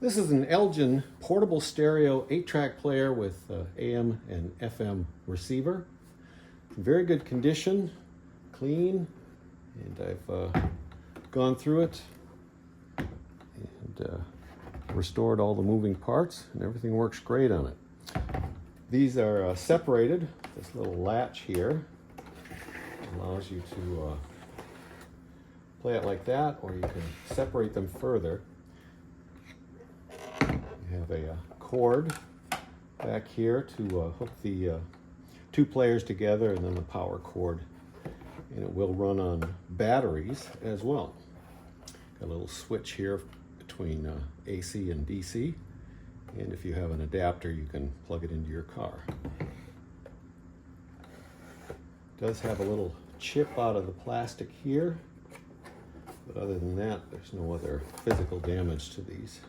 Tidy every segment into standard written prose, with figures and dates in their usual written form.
This is an Elgin Portable Stereo 8-track player with AM and FM receiver. Very good condition, clean, and I've gone through it and restored all the moving parts, and everything works great on it. These are separated. This little latch here allows you to play it like that, or you can separate them further. You have a cord back here to hook the two players together, and then the power cord, and it will run on batteries as well. Got a little switch here between AC and DC, and if you have an adapter you can plug it into your car. It does have a little chip out of the plastic here, but other than that there's no other physical damage to these.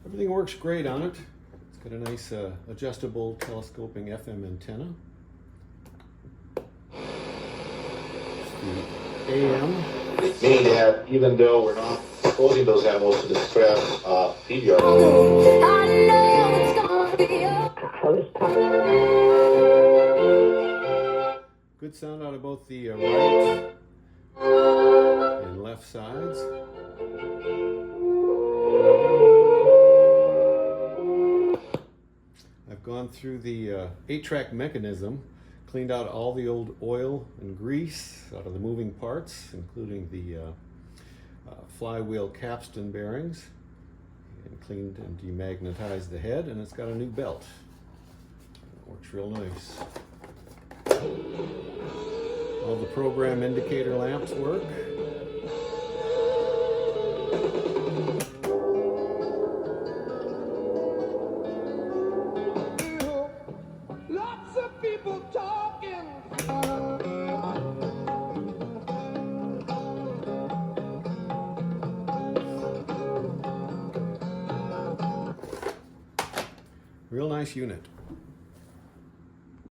Everything works great on it. It's got a nice adjustable telescoping FM antenna. The AM. Meaning that even though we're not exposing those animals to the stress feed yard. Good sound out of both the right and left sides. I've gone through the 8-track mechanism, cleaned out all the old oil and grease out of the moving parts, including the flywheel capstan bearings, and cleaned and demagnetized the head, and it's got a new belt. It works real nice. All the program indicator lamps work. Lots of people talking. Real nice unit.